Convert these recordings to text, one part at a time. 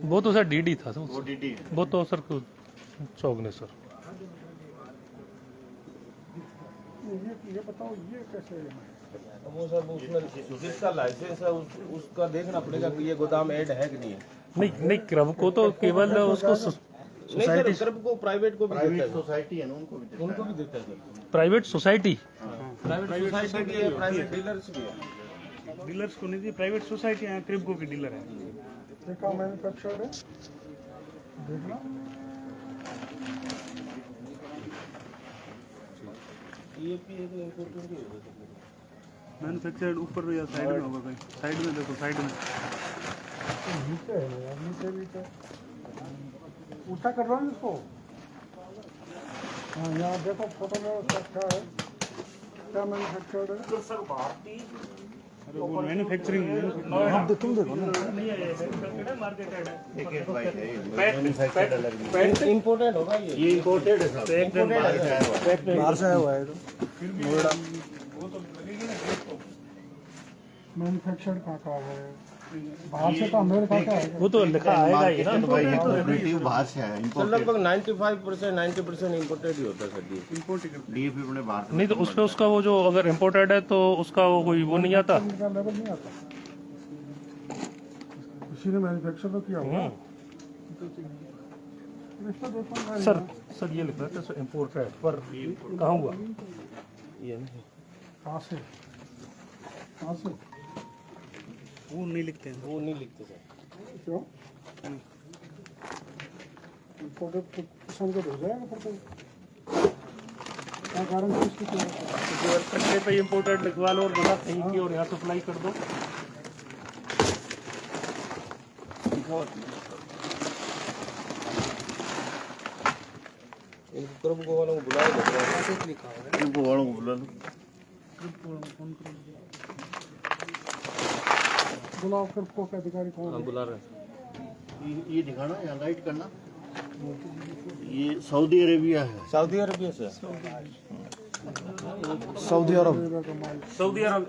वो तो sir DD था सर, वो डीडी वो तो सर चौक ने सर। ये बताओ ये कैसे है? वो सब उसमें जिसका लाइसेंस है उसका देखना पड़ेगा कि ये गोदाम ऐड है कि नहीं है। नहीं क्रब को तो केवल उसको सोसाइटी, क्रब को प्राइवेट को भी देता प्राइवेट है, सोसाइटी है ना, उनको भी देता है sir. Private society, private society भी है, प्राइवेट डीलर्स भी है। डीलर्स को नहीं दी, प्राइवेट सोसाइटी यहाँ क्रिप्को के डीलर है। देखा मैन्युफैक्चर्ड है, देखना मैन्युफैक्चर्ड ऊपर या साइड में होगा भाई, साइड में देखो, साइड में नीचे है यार, नीचे नीचे ऊँचा कर रहा हूँ इसको। हाँ यहाँ देखो फोटो में उसका क्या है, क्या मैन्युफैक्चर्ड है। अरे वो मैन्युफैक्चरिंग तुम देखो ना, इम्पोर्टेड होगा ये इम्पोर्टेड है सब, बाहर से आया हुआ है। नोएडा मैन्युफैक्चर्ड कहाँ है, बाहर से तो अमेरिका का है। वो तो लिखा आएगा ही ना। तो भाई ये कोऑपरेटिव बाहर से है, सर। इम्पोर्टेड लगभग 95% 90% इम्पोर्टेड ही होता है सर। डीएपी अपने बाहर से नहीं तो उसपे उसका वो जो अगर इम्पोर्टेड है तो उसका वो कोई वो नहीं आता। इनका लेवल नहीं आता, किसी ने मैन्युफैक्चर तो किया होगा। इसको देखो ना सर सर ये लिखा है सर इम्पोर्टेड, पर कहाँ हुआ? कहाँ से, कहाँ से, वो नहीं लिखते हैं। वो नहीं लिखते सर। क्यों इम्पोर्टेड किसान को भेजा है, फिर क्या कारण है इसकी? कट्टे पे इम्पोर्टेड लिखवा लो और बोला कहीं की और यहाँ सप्लाई कर दो। क्रब को वालों को बुलाया इनको वालों को बुला लो। बुलाओ कर को अधिकारी कौन है? बुला रहे हैं। ये दिखाना, यहाँ लाइट करना, ये सऊदी अरेबिया है। सऊदी अरबिया से सऊदी अरब सऊदी अरब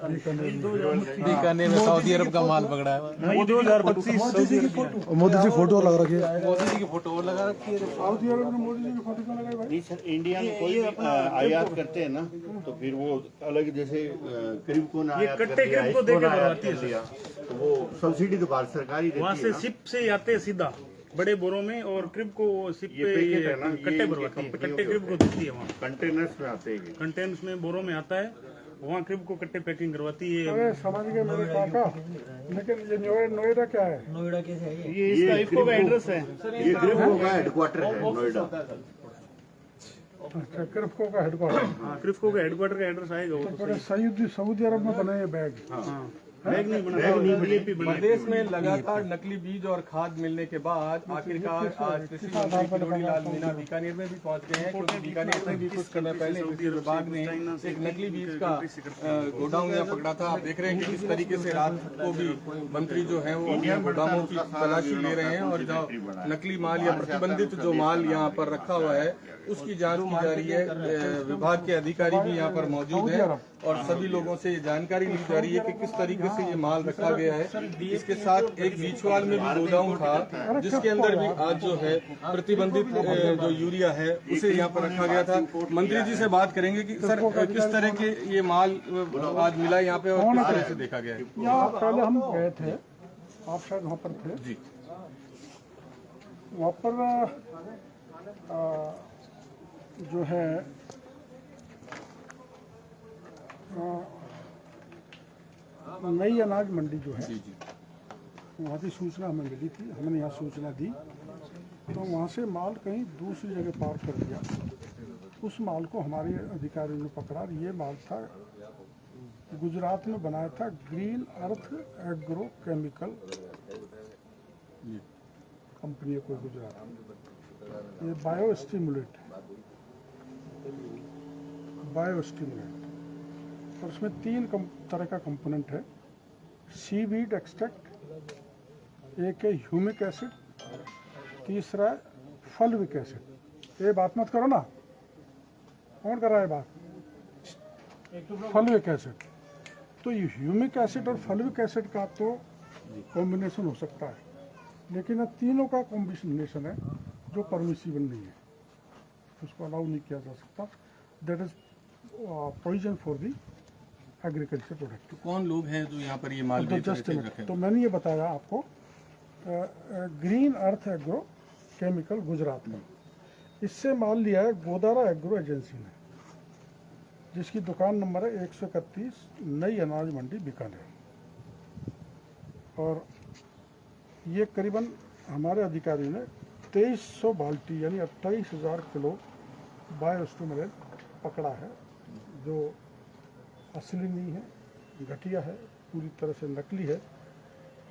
बीकानेर में सऊदी अरब का माल पकड़ा है। वो 2025 Saudi Arabia. Modi ji photo लगा रखी है। मोदी जी की फोटो और लगा रखी है। सऊदी अरब में मोदी जी की फोटो क्यों लगाई भाई? नहीं सर, इंडिया में कोई भी आयात करते हैं ना, तो फिर वो अलग, जैसे करीब को ना आयात कट्टे कर दिया, क्रिप्को इसको दे के ना आयात बनवाती है कर दिया, तो वो सब्सिडी तो भारत सरकार ही वहाँ देती से है ना। शिप से आते हैं सीधा बड़े बोरों में, और क्रिप को शिप ये पे पैकेट है ना, ये कट्टे इनके भरवाती है, कंपनियों कट्टे के क्रिप को देती है वहाँ। कंटेनर्स में आते हैं। कंटेनर्स में बोरों में आता है, वहाँ क्रिप को कट्टे पैकिंग करवाती है। अरे समझ गए मेरे काका, लेकिन ये नोएडा क्या है? ये इसका इफको का एड्रेस है। ये क्रिप्को का हेडक्वार्टर है नोएडा। अच्छा, क्रिप्को का हेडक्वार्टर। हाँ, क्रिप्को का हेडक्वार्टर का एड्रेस आएगा वो। बड़े सऊदी अरब में बने ये बैग। बैग नहीं बना, डीएपी बना। प्रदेश में लगातार नकली बीज और खाद मिलने के बाद आखिरकार आज कृषि मंत्री किरोड़ी लाल मीणा बीकानेर में भी पहुंच गए हैं, क्योंकि बीकानेर में भी कुछ समय पहले कृषि विभाग ने एक नकली बीज का गोडाउन यहाँ पकड़ा था। आप देख रहे हैं कि किस तरीके से रात को भी मंत्री जो है वो यहाँ गोदामों की तलाशी ले रहे हैं, और जो नकली माल या प्रतिबंधित जो माल यहाँ पर रखा हुआ है उसकी जांच की जा रही है। विभाग के अधिकारी भी यहाँ पर मौजूद हैं और सभी लोगों से ये जानकारी ली जा रही है कि किस तरीके से ये माल रखा गया है। इसके साथ एक बीचवाल में भी गोदाम था जिसके अंदर भी आज जो है प्रतिबंधित जो यूरिया है उसे यहाँ पर रखा गया था। मंत्री जी से बात करेंगे कि सर किस तरह के ये माल आज मिला यहाँ पे और किस तरह से देखा गया है। यहाँ पहले हम गए थे, आप शायद वहाँ पर थे जी। वहाँ पर जो है नई अनाज मंडी जो है, वहाँ की सूचना हमें मिली थी, हमने यहाँ सूचना दी, तो वहाँ से माल कहीं दूसरी जगह पार कर दिया। उस माल को हमारे अधिकारियों ने पकड़ा। ये माल था गुजरात में बनाया था, green earth agro chemical company है कोई गुजरात में। ये बायो स्टिमुलेंट और उसमें 3 तरह का कंपोनेंट है। सीवीड एक्सट्रैक्ट, एक है ह्यूमिक एसिड, तीसरा है फल्विक एसिड। ये बात मत करो ना, कौन कर रहा है बात? Fulvic acid. तो ये ह्यूमिक एसिड और फल्विक एसिड का तो कॉम्बिनेशन हो सकता है, लेकिन ये तीनों का कॉम्बिनेशन है जो परमिसिबल नहीं है, उसको अलाउ नहीं किया जा सकता। That is poison for the agriculture product. कौन लोग हैं जो यहाँ पर ये माल बेच रहे थे? तो मैंने ये बताया आपको, green earth agro chemical Gujarat का, इससे माल लिया है गोदारा एग्रो एजेंसी ने, जिसकी दुकान नंबर है 131 नई अनाज मंडी बीकानेर। और ये करीबन हमारे अधिकारी ने 2300 बाल्टी यानी 28,000 किलो बायोस्टिमुलेंट पकड़ा है, जो असली नहीं है, घटिया है, पूरी तरह से नकली है।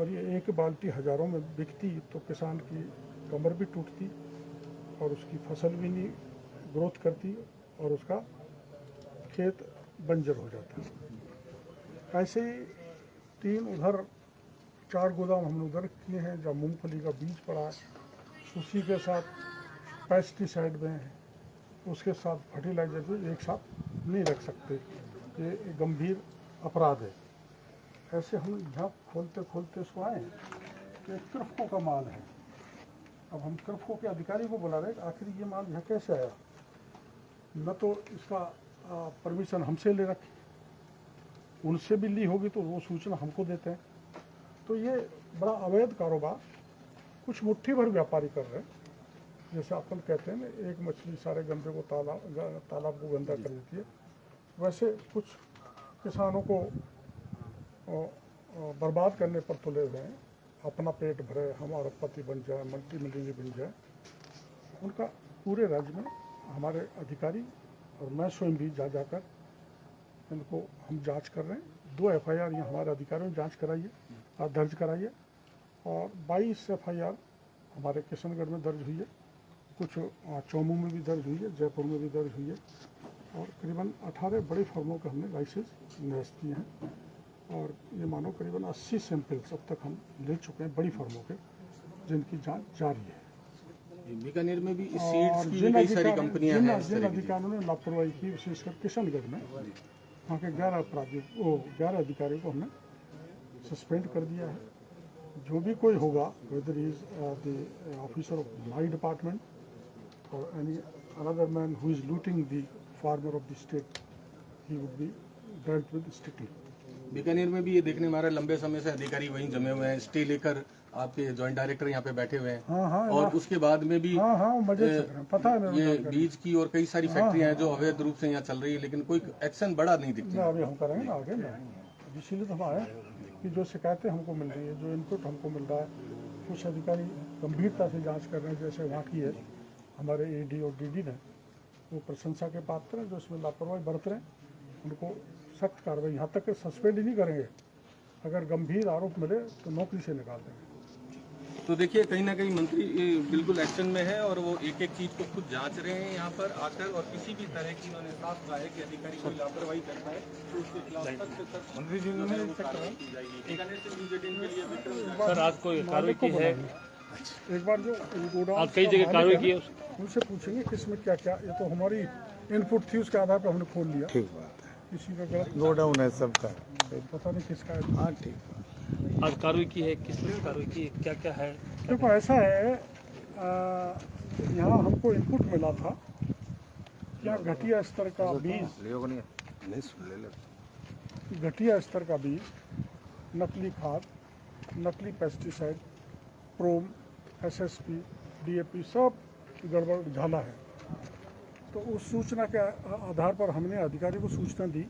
और ये एक बाल्टी हज़ारों में बिकती तो किसान की कमर भी टूटती और उसकी फसल भी नहीं ग्रोथ करती और उसका खेत बंजर हो जाता। ऐसे ही 3 उधर 4 गोदाम हमने उधर किए हैं जहाँ मूंगफली का बीज पड़ा है, उसी के साथ पेस्टिसाइड में है, उसके साथ फर्टिलाइजर भी एक साथ नहीं रख सकते, ये गंभीर अपराध है। ऐसे हम जहाँ खोलते खोलते उसको आए तो एक कृफको का माल है। अब हम कृफको के अधिकारी को बुला रहे हैं आखिर ये माल यहाँ कैसे आया, न तो इसका परमिशन हमसे ले रखी, उनसे भी ली होगी तो वो सूचना हमको देते हैं। तो ये बड़ा अवैध कारोबार कुछ मुट्ठी भर व्यापारी कर रहे हैं। जैसे अपन कहते हैं ना, एक मछली सारे गंदे को तालाब को गंदा कर देती है, वैसे कुछ किसानों को बर्बाद करने पर तुले हुए हैं। अपना पेट भरे, हमारा पति बन जाए, मल्टी मिलियनर बन जाए। उनका पूरे राज्य में हमारे अधिकारी और मैं स्वयं भी जाकर इनको हम जांच कर रहे हैं। 2 FIR यहाँ हमारे अधिकारियों ने जांच कराई है, दर्ज कराई है, और 22 FIR हमारे किशनगढ़ में दर्ज हुई है, कुछ चौमू में भी दर्ज हुई है, जयपुर में भी दर्ज हुई है, और करीबन 18 बड़े फर्मों के हमने लाइसेंस निरस्त किए हैं। और ये मानो करीबन 80 सैंपल्स अब तक हम ले चुके हैं बड़ी फर्मों के, जिनकी जांच जारी है। बीकानेर में भी इस सीड्स की कई सारी कंपनियां हैं। जिन अधिकारियों ने लापरवाही की, विशेषकर किशनगढ़ में, वहाँ के 11 अधिकारियों को हमने सस्पेंड कर दिया है। जो भी कोई होगा, whether is the officer of my department और any another man who is looting the farmer of the state, he would be dealt with strictly. Bikaner में भी ये देखने में आ रहा है लंबे समय से अधिकारी वहीं जमे हुए हैं, स्टे लेकर आपके जॉइंट डायरेक्टर यहाँ पे बैठे हुए हैं। हाँ, और उसके बाद में भी मजे से पता है ये बीज की और कई सारी फैक्ट्रियां हैं जो अवैध रूप से यहाँ चल रही है, लेकिन कोई एक्शन बड़ा नहीं दिखता। अभी हम करेंगे ना आगे ना, इसीलिए तो हम आए कि जो शिकायतें हमको मिल रही है, जो इनपुट हमको मिल रहा है, कुछ अधिकारी गंभीरता से जांच कर रहे हैं। जैसे वहाँ की है हमारे AD और DD ने, वो प्रशंसा के पात्र हैं। जो इसमें लापरवाही बरत रहे हैं उनको सख्त कार्रवाई, यहाँ तक कि सस्पेंड ही नहीं करेंगे, अगर गंभीर आरोप मिले तो नौकरी से निकाल देंगे। तो देखिए कहीं ना कहीं मंत्री बिल्कुल एक्शन में है और वो एक एक चीज को खुद जांच रहे हैं यहाँ पर आकर, और किसी भी तरह की उन्होंने साफ कहा है कि अधिकारी कोई लापरवाही करता है तो उसके खिलाफ सख्त से सख्त मंत्री जी ने कार्रवाई की जाएगी। सर आज कोई कार्रवाई की है? एक बार जो गोडाउन आज कई जगह कार्रवाई की है, उनसे पूछेंगे किसमें क्या क्या, ये तो हमारी इनपुट थी, उसके आधार पर हमने खोल लिया। ठीक बात है, किसी का गलत गोडाउन है सबका, पता नहीं किसका है। हाँ ठीक। आज कार्रवाई की है, किस तरह कार्रवाई की, क्या क्या है? देखो ऐसा है, यहाँ हमको इनपुट मिला था क्या घटिया स्तर का बीज, घटिया स्तर का बीज, नकली खाद, नकली पेस्टिसाइड, प्रोम, SSP, DAP सब गड़बड़ झाला है। तो उस सूचना के आधार पर हमने अधिकारी को सूचना दी।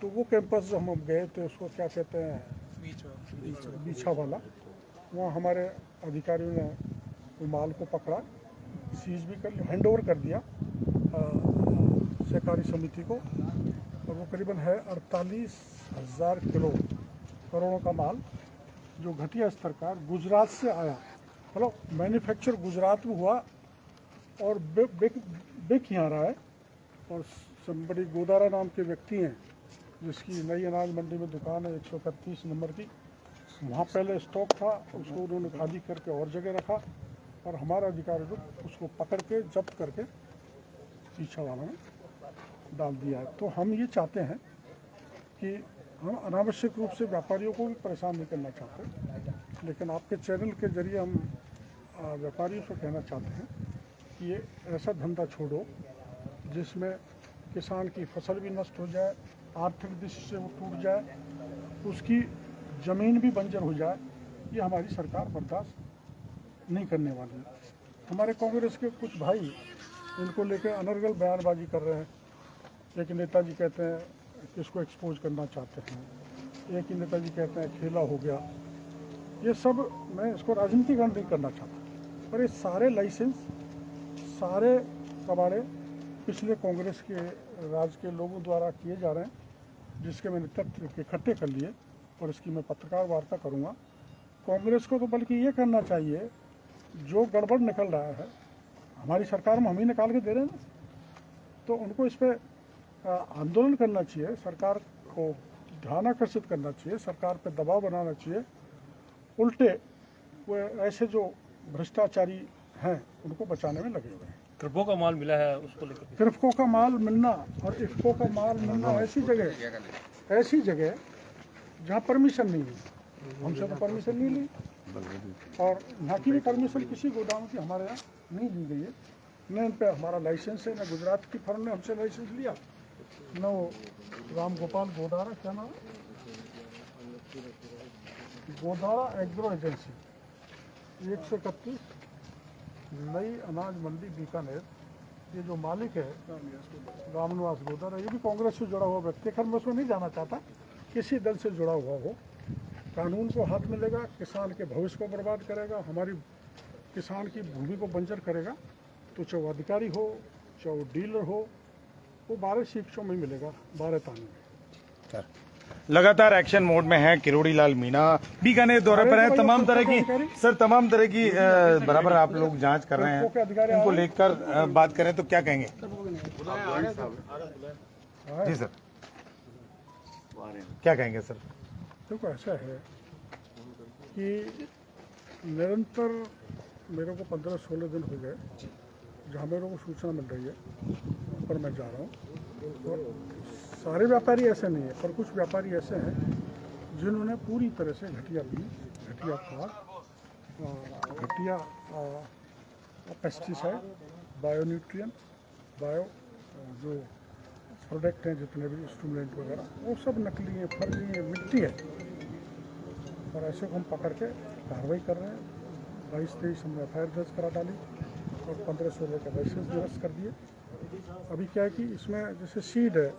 तो वो कैंपस जो हम गए थे, उसको क्या कहते हैं, बीछा वाला, वहाँ हमारे अधिकारियों ने वो माल को पकड़ा, सीज भी कर लिया, हैंड ओवर कर दिया सहकारी समिति को। और वो करीबन है 48,000 किलो करोड़ों का माल, जो घटिया स्तर का गुजरात से आया, मतलब मैन्युफैक्चर गुजरात में हुआ और बिक यहाँ रहा है। और बड़ी गोदारा नाम के व्यक्ति हैं जिसकी नई अनाज मंडी में दुकान है 131 नंबर की, वहाँ पहले स्टॉक था, उसको उन्होंने खाली करके और जगह रखा, और हमारा अधिकारी लोग उसको पकड़ के जब्त करके पीछा वाला में डाल दिया है। तो हम ये चाहते हैं कि हम अनावश्यक रूप से व्यापारियों को भी परेशान नहीं करना चाहते। लेकिन आपके चैनल के जरिए हम व्यापारियों से कहना चाहते हैं कि ये ऐसा धंधा छोड़ो जिसमें किसान की फसल भी नष्ट हो जाए, आर्थिक दृष्टि से वो टूट जाए, उसकी ज़मीन भी बंजर हो जाए। ये हमारी सरकार बर्दाश्त नहीं करने वाली है। हमारे कांग्रेस के कुछ भाई इनको लेकर अनर्गल बयानबाजी कर रहे हैं। एक नेताजी कहते हैं कि इसको एक्सपोज करना चाहते हैं, एक ही नेताजी कहते हैं खेला हो गया। ये सब मैं इसको राजनीतिकरण नहीं करना चाहता, पर ये सारे लाइसेंस, सारे कबाड़े पिछले कांग्रेस के राज के लोगों द्वारा किए जा रहे हैं, जिसके मैंने तथ्य इकट्ठे कर लिए और इसकी मैं पत्रकार वार्ता करूंगा। कांग्रेस को तो बल्कि ये करना चाहिए, जो गड़बड़ निकल रहा है हमारी सरकार में हम ही निकाल के दे रहे हैं ना, तो उनको इस पर आंदोलन करना चाहिए, सरकार को ध्यान आकर्षित करना चाहिए, सरकार पर दबाव बनाना चाहिए। उल्टे वो ऐसे जो भ्रष्टाचारी हैं उनको बचाने में लगे हुए हैं। ट्रिपो का माल मिला है, उसको लेकर ट्रिपको का माल मिलना और इफ्को का माल मिलना ऐसी जगह जहाँ परमिशन नहीं है। हमसे तो परमिशन नहीं ली और यहाँ की भी परमिशन किसी गोदाम की हमारे यहाँ नहीं ली गई है। न इन पर हमारा लाइसेंस है, न गुजरात की फर्म ने हमसे लाइसेंस लिया, न वो राम गोपाल गोदारा, क्या नाम है, गोदारा एग्रो एजेंसी 131 नई अनाज मंडी बीकानेर, ये जो मालिक है रामनिवास गोदारा, ये भी कांग्रेस से जुड़ा हुआ व्यक्ति। खैर मैं उसमें नहीं जाना चाहता, किसी दल से जुड़ा हुआ हो, कानून को हाथ में लेगा, किसान के भविष्य को बर्बाद करेगा, हमारी किसान की भूमि को बंजर करेगा, तो चाहे वो अधिकारी हो चाहे वो डीलर हो, वो 12 शिक्षों में मिलेगा, 12 ताने में। लगातार एक्शन मोड में है किरोड़ी लाल मीणा, बीकानेर दौरे पर है। तमाम तरह की बराबर आप लोग जांच कर रहे हैं, उनको लेकर बात करें तो क्या कहेंगे? जी सर, क्या कहेंगे सर? देखो ऐसा है कि निरंतर मेरे को 15-16 दिन हो गए जहाँ मेरे को सूचना मिल रही है, पर मैं जा रहा हूँ। और सारे व्यापारी ऐसे नहीं है, पर कुछ व्यापारी ऐसे हैं जिन्होंने पूरी तरह से घटिया बीज, घटिया खाद, घटिया पेस्टिसाइड, बायोन्यूट्रिएंट, जो प्रोडक्ट हैं, जितने भी स्टूडेंट वगैरह, वो सब नकली है, फर्जी है, मिट्टी है। और ऐसे को हम पकड़ के कार्रवाई कर रहे हैं। 22-23 हमने FIR दर्ज करा डाली और 15-16 का लाइसेंस निरस्त कर दिए। अभी क्या है कि इसमें जैसे सीड है,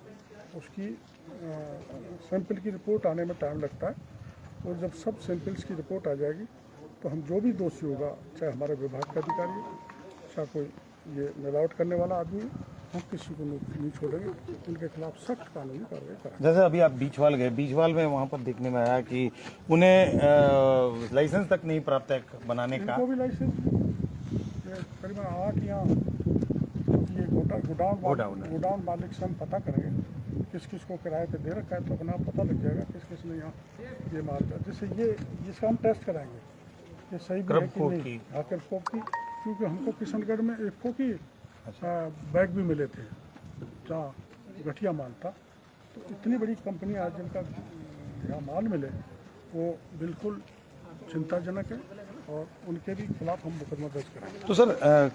उसकी सैंपल की रिपोर्ट आने में टाइम लगता है, और जब सब सैंपल्स की रिपोर्ट आ जाएगी तो हम जो भी दोषी होगा, चाहे हमारे विभाग का अधिकारी हो, चाहे कोई ये मिलावट करने वाला आदमी है, हम किसी को नहीं छोड़ेंगे, उनके खिलाफ सख्त कानूनी कार्रवाई करेंगे। जैसे अभी आप बीचवाल गए, बीचवाल में वहाँ पर देखने में आया कि उन्हें लाइसेंस तक नहीं प्राप्त है बनाने का। इनको भी लाइसेंस करीबन 8 यहाँ ये गोडाउन मालिक से हम पता करेंगे किस किस को किराए पे दे रखा है, तो अपना पता लग जाएगा किस किस ने यहाँ ये माल का, जैसे ये जिसका हम टेस्ट कराएंगे ये सही भी है कि नहीं। आखिर की, क्योंकि हमको किशनगढ़ में इफ्को की बैग भी मिले थे जहाँ घटिया माल था। तो इतनी बड़ी कंपनी आज जिनका यहाँ माल मिले, वो बिल्कुल चिंताजनक है और उनके भी खिलाफ हम मुकदमा दर्ज करेंगे। तो सर